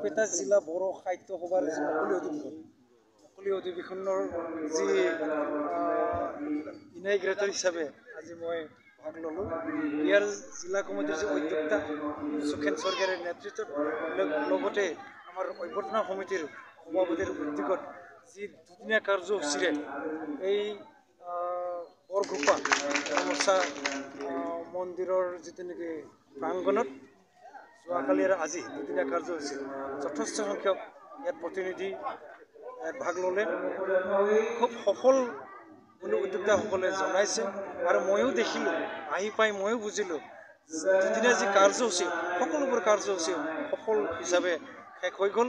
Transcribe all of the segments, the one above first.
বৰপেটা জিলা বড়ো সাহিত্য সভাৰ অকলি অধিৱেশনৰ যি ইনাইগ্ৰেটৰ হিচাপে আজি মই ভাগ ল'লোঁ। ইয়াৰ জিলা কমিটিৰ যি অধ্যক্ষতা সুখেন চৰকাৰৰ নেতৃত্বত লগতে আমাৰ অভ্যৰ্থনা সমিতিৰ সভাপতিৰ উদ্যোগত যি দুদিনীয়া কাৰ্যসূচীৰে এই বৰগোপা সমস্যা মন্দিৰৰ যিটো নেকি প্ৰাংগণত যোৱাকালি আৰু আজি দুদিনীয়া কাৰ্যসূচী যথেষ্ট সংখ্যক ইয়াত প্ৰতিনিধি ভাগ ল'লে। খুব সফল বুলি উদ্যোক্তাসকলে জনাইছে আৰু ময়ো দেখিলোঁ, আহি পাই ময়ো বুজিলোঁ দুদিনীয়া যি কাৰ্যসূচী সকলোবোৰ কাৰ্যসূচী সফল হিচাপে শেষ হৈ গ'ল।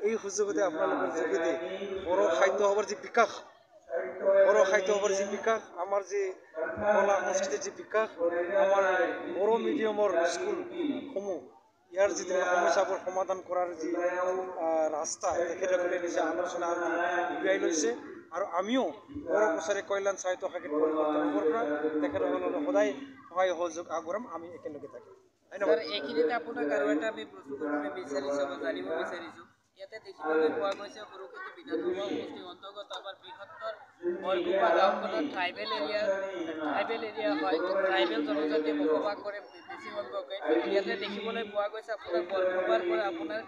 এই সুযোগতে আপোনালোকৰ যোগেদি বড়ো সাহিত্য সভাৰ যি বিকাশ, বড়ো সাহিত্য সভাৰ যি বিকাশ, আমাৰ যি কলা সংস্কৃতিৰ যি বিকাশ, আমাৰ বড়ো মিডিয়ামৰ স্কুলসমূহ ইয়াৰ যিটো সমস্যাবোৰ সমাধান কৰাৰ যি ৰাস্তা তেখেতসকলে নিজে আলোচনা উলিয়াই লৈছে আৰু আমিও বড়ো কছাৰী কল্যাণ সাহিত্য শাখাৰ পৰা তেখেতসকলৰ সদায় সহায় সহযোগ আগবঢ়াম। আমি একেলগে থাকিম। ধন্যবাদ। এইখিনিতে আপোনাক আৰু এটা আমি প্ৰশ্ন কৰিব বিচাৰিছোঁ বা জানিব বিচাৰিছোঁ। ইয়াতে দেখিবলৈ পোৱা গৈছে সৰুক্ষেত্ৰী বিধানসভা সমষ্টিৰ অন্তৰ্গত আমাৰ বৃহত্তৰ বৰগোপা গাঁওখনত ট্ৰাইবেল এৰিয়া হয়। ট্ৰাইবেল জনজাতিয়ে বসবাস কৰে বেছি সংখ্যকে। ইয়াতে দেখিবলৈ পোৱা গৈছে আপোনাৰ বৰগোপাৰ পৰা আপোনাৰ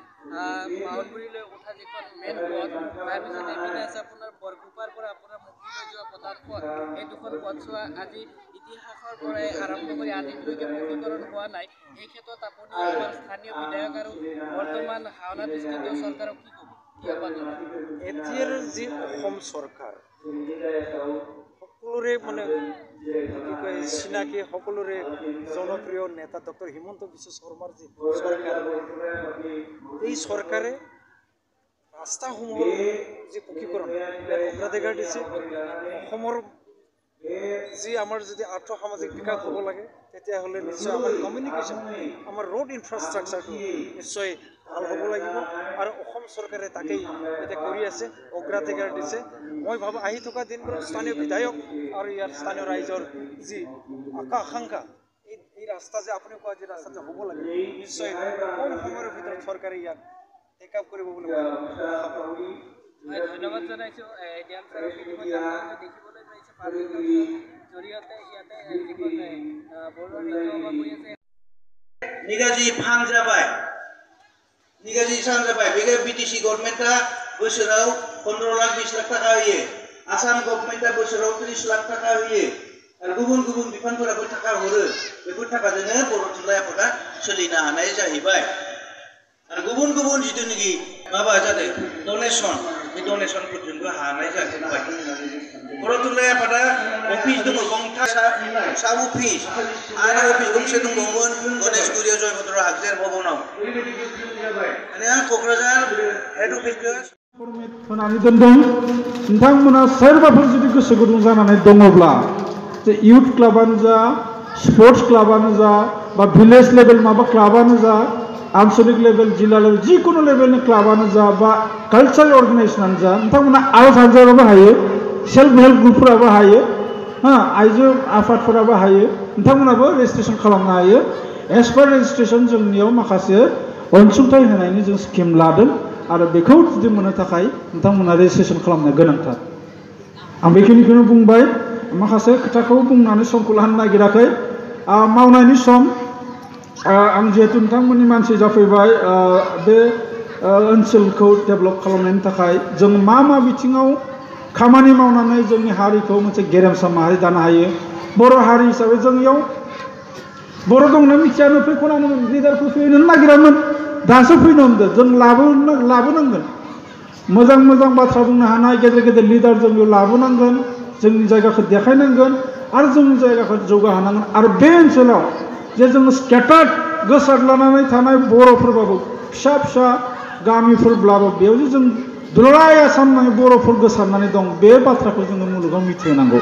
মাউলগুৰিলৈ উঠা যিখন মেইন পথ, তাৰপিছত এইপিনে আছে আপোনাৰ বৰগোপাৰ পৰা আপোনাৰ মুক্তিলৈ যোৱা প্ৰধান পথ। এই দুখন পথছোৱা আজি ইতিহাসৰ পৰাই আৰম্ভ কৰি আজিলৈকে পকীকৰণ হোৱা নাই। এই ক্ষেত্ৰত আপুনি আমাৰ স্থানীয় বিধায়ক আৰু বৰ্তমান হাওনা ডিষ্ট্ৰিক্টৰ চৰকাৰক কি ক'ব? এতিয়াৰ যি অসম চৰকাৰ সকলোৰে মানে কি কয় চিনাকি, সকলোৰে জনপ্ৰিয় নেতা ডক্টৰ হিমন্ত বিশ্ব শৰ্মাৰ যি চৰকাৰ, এই চৰকাৰে ৰাস্তাসমূহৰ যি পকীকৰণ ইয়াত অগ্ৰাধিকাৰ দিছে। অসমৰ যি আমাৰ যদি আৰ্থ সামাজিক বিকাশ হ'ব লাগে তেতিয়াহ'লে নিশ্চয় আমাৰ কমিউনিকেশ্যন, আমাৰ ৰোড ইনফ্ৰাষ্ট্ৰাকচাৰটো নিশ্চয় ভাল হ'ব লাগিব আৰু অসম চৰকাৰে তাকেই এতিয়া কৰি আছে, অগ্ৰাধিকাৰ দিছে। মই ভাবোঁ আহি থকা দিনবোৰত স্থানীয় বিধায়ক আৰু ইয়াৰ স্থানীয় ৰাইজৰ যি আকাংক্ষা, এই ৰাস্তা যে আপুনি কোৱা যি ৰাস্তা যে হ'ব লাগে, নিশ্চয় কম সময়ৰ ভিতৰত চৰকাৰে ইয়াক টেক আপ কৰিব বুলি মই ধন্যবাদ জনাইছোঁ। দেখিবলৈ পাইছে জৰিয়তে ইয়াতে যিখন বড়ো নৃত্য কৰি আছে निगाजी फान जाबाय, निगाजी सान जाबाय। बेखौ बिटिसि गभर्नमेन्टआ बोसोराव 15 लाख 20 लाख थाखा होयो, आसाम गभर्नमेन्टआ बोसोराव 30 लाख थाखा होयो आरो गुबुन गुबुन बिफानफोराबो थाखा हरो। बेफोर थाखाजोंनो बर' थुनलाइ आफादा सोलिनो हानाय जाहैबाय। आरो गुबुन गुबुन जिथुनिखि माबा जादों डनेसन, बे डनेसनफोरजोंबो हानाय जाजोबबाय। बर' थुनलाइ आफादा अफिस दङ गंथा साब अफिस आरो अफिस गंसे दंबावोमोन गणेशगुरियाव जयभद्र हागजेर भवनाव। क'क्राझार हेड अफिसखौ होनानै दोनदों। नोंथांमोना सोरबाफोर जुदि गोसो गुदुं जानानै दङब्ला जे इउथ क्लाबानो जा, स्पर्ट्स क्लाबानो जा बा भिलेज लेभेल माबा क्लाबानो जा, आनसलिक लेभेल, जिल्ला लेभेल, जिकुनु लेभेलनि क्लाबानो जा बा कालचारेल अर्गेनाइजेसनानो जा, नोंथांमोना आरज हानजायाबो हायो, सेल्फ हेल्प ग्रुपफोराबो हायो, आइजो आफादफोराबो हायो, नोंथांमोनाबो रेजिस्ट्रेसन खालामनो हायो। एज पार रेजिस्ट्रेसन जोंनियाव माखासे अनसुंथाइ होनायनि जों स्किम लादों आरो बेखौ जुदि मोननो थाखाय नोंथांमोना रेजिस्ट्रेसन खालामनो गोनांथार। आं बेखिनिखौनो बुंबाय, माखासे खोथाखौ बुंनानै समखौ लानो नागिराखै। मावनायनि सम, आं जिहेतु नोंथांमोननि मानसि जाफैबाय, बे ओनसोलखौ डेभेलप खालामनायनि थाखाय जों मा मा बिथिङाव खामानि मावनानै जोंनि हारिखौ मोनसे गेरेमसा माहारि दानो हायो। बर' हारि हिसाबै जोंनियाव बर' दंना मिथियानो फैख'नानोमोन, लिडारफोर फैनो नागिरामोन, दासो फैनो हमदों। जों लाबोनांगोन, मोजां मोजां बाथ्रा बुंनो हानाय गेदेर गेदेर लिडार जोंनियाव लाबोनांगोन, जोंनि जायगाखौ देखायनांगोन आरो जोंनि जायगाखौ जौगाहोनांगोन। आरो बे ओनसोलाव जे जों स्केटार्ड गोसारलानानै थानाय बर'फोरबाबो, फिसा फिसा गामिफोरब्लाबो बेयाव जे जों दुलाराय आसामनि बर'फोर गोसारनानै दं, बे बाथ्राखौ जोङो मुलुगाव मिथिहोनांगौ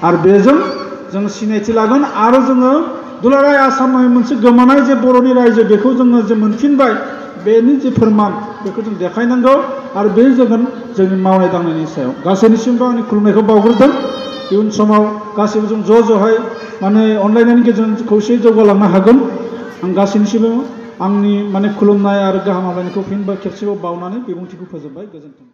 आरो बेजों जों सिनायथि लागोन आरो जोङो दुलाराय आसामनि मोनसे गोमानाय जे बर'नि रायजो बेखौ जोङो जे मोनफिनबाय, बेनि जे फोरमान बेखौ जों देखायनांगौ आरो बे जागोन जोंनि मावनाय दांनायनि सायाव। गासैनिसिमबो आंनि खुलुमनायखौ बावग्रोदों। इयुन समाव गासैबो जों ज' ज'हाय माने अनलायनायनि गेजेरजों खौसेयै जौगालांनो हागोन। आं गासैनिसिमबो आंनि माने खुलुमनाय आरो गाहाम हामलायनायखौ फिन खेबसेबाव बावनानै बिबुंथिखौ फोजोबबाय। गोजोन्थों।